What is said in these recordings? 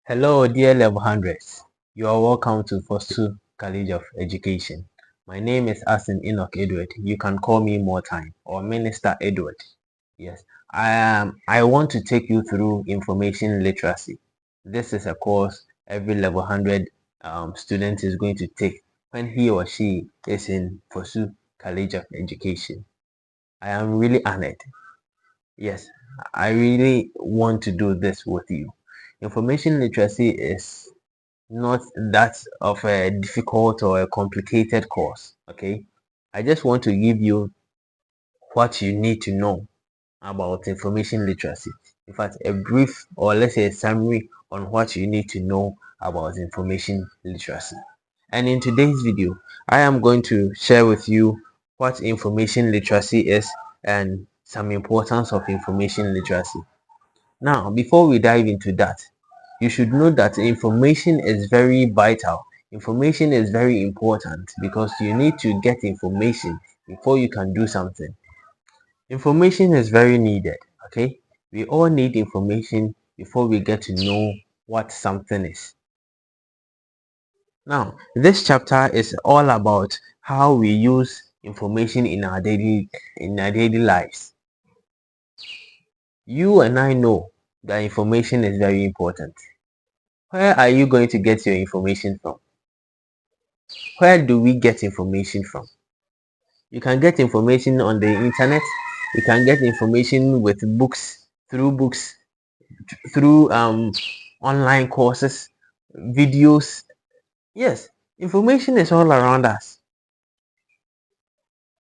Hello, dear level hundreds. You are welcome to Fosu College of Education. My name is Asin Enoch Edward. You can call me more time or Minister Edward. Yes, I want to take you through information literacy. This is a course every level 100 student is going to take when he or she is in Fosu College of Education. I am really honored. Yes, I really want to do this with you. Information literacy is not that of a difficult or a complicated course. Okay, I just want to give you what you need to know about information literacy. In fact, a brief or let's say a summary on what you need to know about information literacy. And in today's video, I am going to share with you what information literacy is and some importance of information literacy. Now, before we dive into that, you should know that information is very vital. Information is very important because you need to get information before you can do something. Information is very needed, okay? We all need information before we get to know what something is. Now, this chapter is all about how we use information in our daily lives. You and I know that information is very important. Where are you going to get your information from? Where do we get information from? You can get information on the internet. You can get information with books, through online courses, videos. Yes, information is all around us.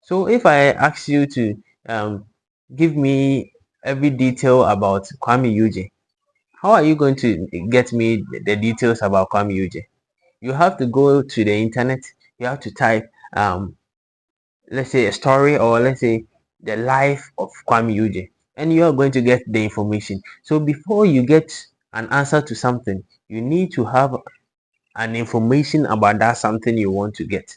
So if I ask you to give me every detail about Kwame Uje, how are you going to get me the details about Kwame Uje? You have to go to the internet. You have to type let's say a story, or let's say the life of Kwame Uje, and you are going to get the information. So before you get an answer to something, you need to have an information about that something you want to get.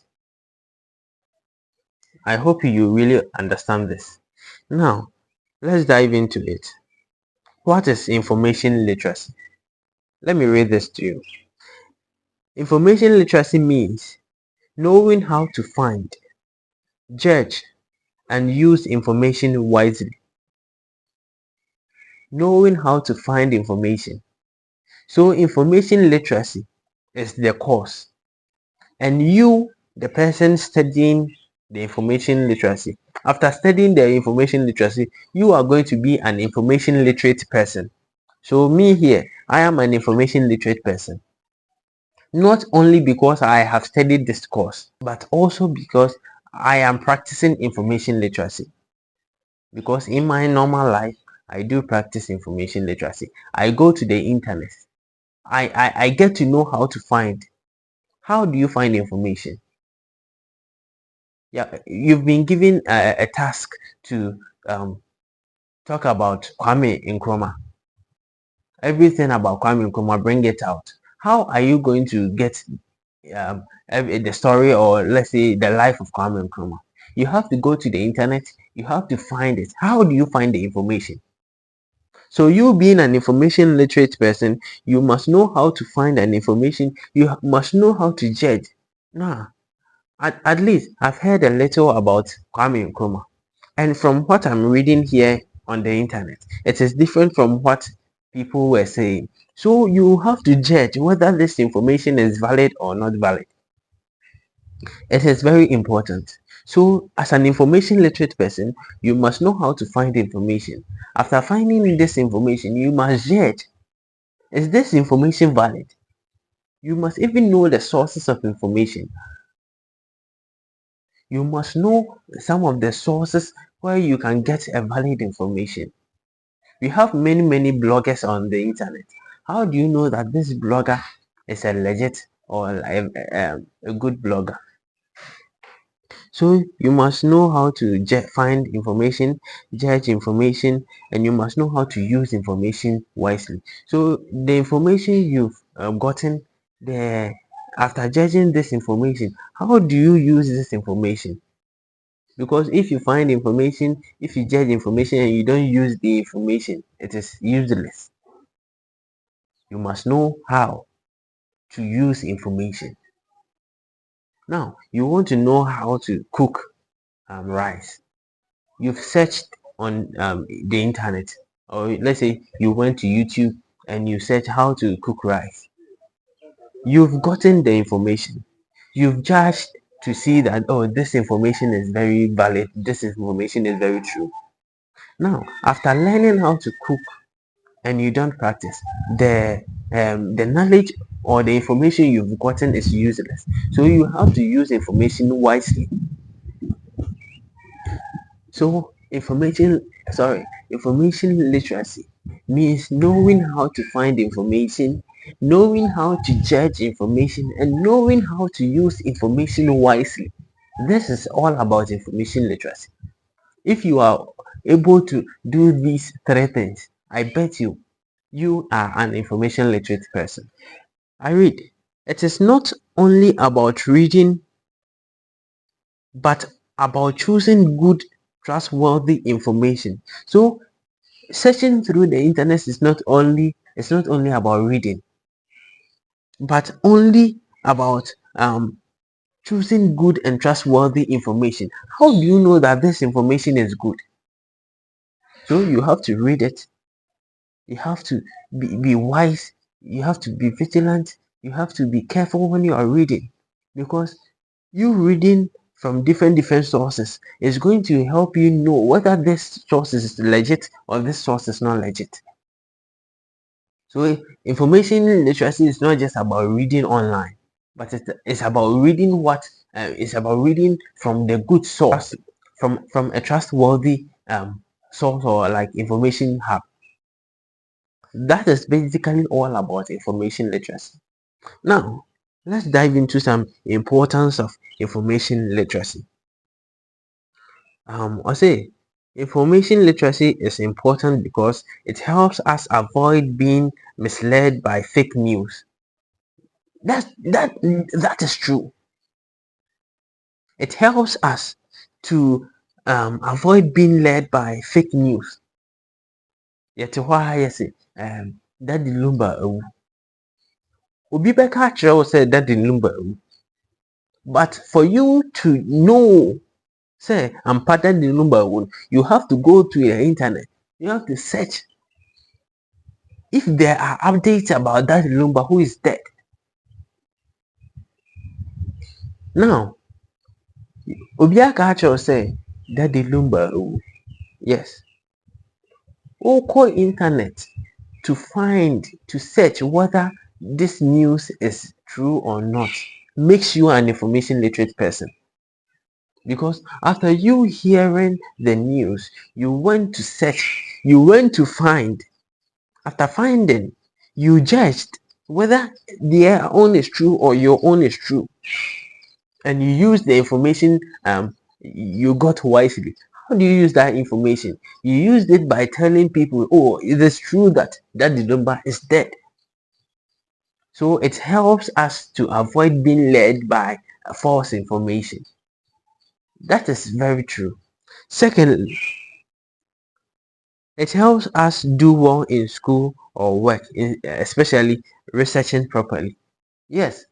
I hope you really understand this. Now, let's dive into it. What is information literacy? Let me read this to you. Information literacy means knowing how to find, judge, and use information wisely. Knowing how to find information. So information literacy is the course, and you, the person studying the information literacy, after studying the information literacy, you are going to be an information literate person. So me here, I am an information literate person, not only because I have studied this course, but also because I am practicing information literacy. Because in my normal life, I do practice information literacy. I go to the internet. I get to know how to find. How do you find information? Yeah, you've been given a task to um, talk about Kwame Nkrumah. Everything about Kwame Nkrumah, bring it out. How are you going to get the story, or let's say the life of Kwame Nkrumah? You have to go to the internet. You have to find it. How do you find the information? So you being an information literate person, you must know how to find an information. You must know how to judge. Nah, at least I've heard a little about Kwame Nkrumah. And from what I'm reading here on the internet, it is different from what people were saying. So you have to judge whether this information is valid or not valid. It is very important. So as an information literate person, you must know how to find information. After finding this information, you must judge. Is this information valid? You must even know the sources of information. You must know some of the sources where you can get a valid information. We have many bloggers on the internet. How do you know that this blogger is a legit or a good blogger? So you must know how to find information, judge information, and you must know how to use information wisely. So the information you've gotten the after judging this information, how do you use this information? Because if you find information, if you judge information and you don't use the information, it is useless. You must know how to use information. Now, you want to know how to cook rice. You've searched on the internet, or let's say you went to YouTube and you search how to cook rice. You've gotten the information. You've judged to see that, oh, this information is very valid, this information is very true. Now, after learning how to cook and you don't practice, the knowledge or the information you've gotten is useless. So you have to use information wisely. So information literacy means knowing how to find information, knowing how to judge information, and knowing how to use information wisely. This is all about information literacy. If you are able to do these three things, I bet you are an information literate person. I read. It is not only about reading, but about choosing good, trustworthy information. So searching through the internet is not only about reading, but only about choosing good and trustworthy information. How do you know that this information is good? So you have to read it. You have to be wise. You have to be vigilant. You have to be careful when you are reading, because you reading from different sources is going to help you know whether this source is legit or this source is not legit. So information literacy is not just about reading online, but it's about reading it's about reading from the good source, from a trustworthy source or like information hub. That is basically all about information literacy. Now, let's dive into some importance of information literacy. I say information literacy is important because it helps us avoid being misled by fake news. That is true. It helps us to avoid being led by fake news. Yet why I say that the lumba obi bɛka akyerɛ wo sɛ that the lumba but for you to know say ampa that the lumba you have to go to the internet. You have to search if there are updates about that Lumba who is dead. Now, Obiaka Acho say that the Lumba, yes. Call internet to search whether this news is true or not makes you an information literate person. Because after you hearing the news, you went to search, you went to find. After finding, you judged whether their own is true or your own is true, and you use the information you got wisely. How do you use that information? You used it by telling people, oh, it is true that the number is dead. So it helps us to avoid being led by false information. That is very true. Secondly, it helps us do well in school or work, especially researching properly. Yes,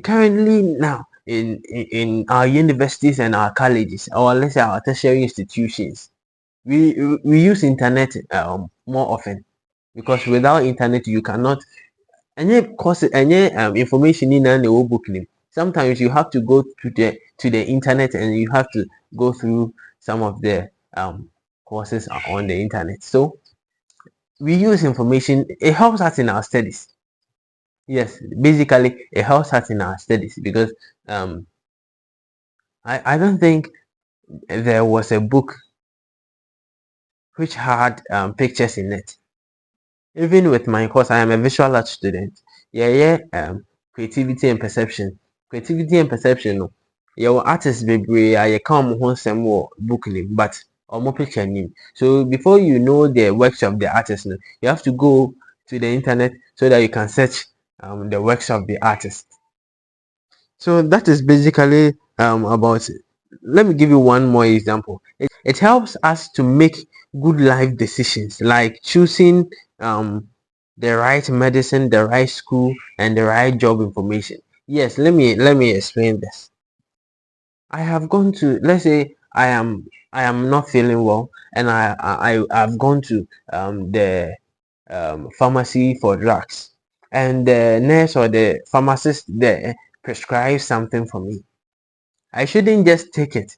currently now in our universities and our colleges, or let's say our tertiary institutions, we use internet more often, because without internet you cannot any course any information in a book name. Sometimes you have to go to the internet and you have to go through some of the courses on the internet. So we use information. It helps us in our studies. Yes, basically it helps us in our studies, because I don't think there was a book which had pictures in it. Even with my course, I am a visual art student. Yeah, creativity and perception. Creativity and perception. No, yeah, artists bebree a come ho nsɛm wɔ book nim, but ɔmo picture nim. So before you know the works of the artist, no, you have to go to the internet so that you can search the works of the artist. So that is basically about it. Let me give you one more example. It helps us to make good life decisions, like choosing the right medicine, the right school, and the right job information. Yes, let me explain this. I have gone to, let's say I am not feeling well, and I've gone to the pharmacy for drugs, and the nurse or the pharmacist there prescribes something for me. I shouldn't just take it.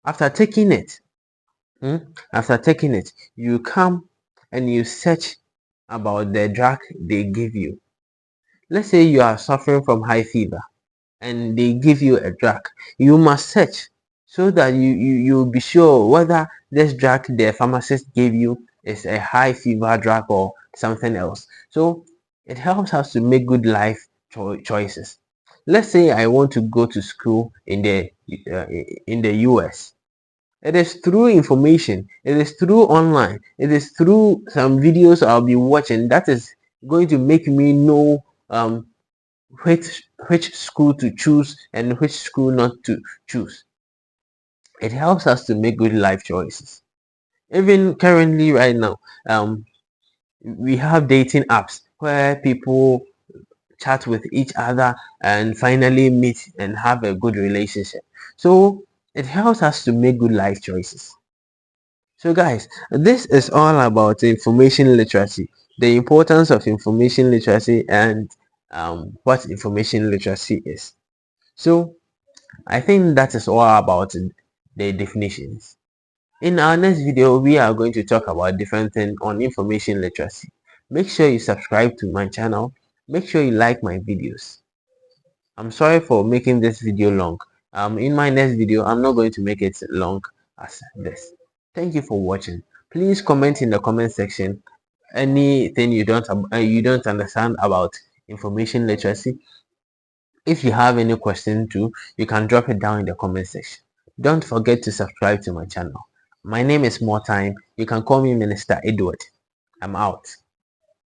After taking it, hmm, after taking it, you come and you search about the drug they give you. Let's say you are suffering from high fever and they give you a drug. You must search so that you'll be sure whether this drug the pharmacist gave you is a high fever drug or something else. So it helps us to make good life choices. Let's say I want to go to school uh, in the US. It is through information, it is through online, it is through some videos I'll be watching that is going to make me know which school to choose and which school not to choose. It helps us to make good life choices. Even currently, right now, we have dating apps where people chat with each other and finally meet and have a good relationship. So it helps us to make good life choices. So, guys, this is all about information literacy, the importance of information literacy, and what information literacy is. So, I think that is all about the definitions. In our next video, we are going to talk about different things on information literacy. Make sure you subscribe to my channel. Make sure you like my videos. I'm sorry for making this video long. In my next video, I'm not going to make it long as this. Thank you for watching. Please comment in the comment section anything you don't understand about information literacy. If you have any question too, you can drop it down in the comment section. Don't forget to subscribe to my channel. My name is More Time. You can call me Minister Edward. I'm out.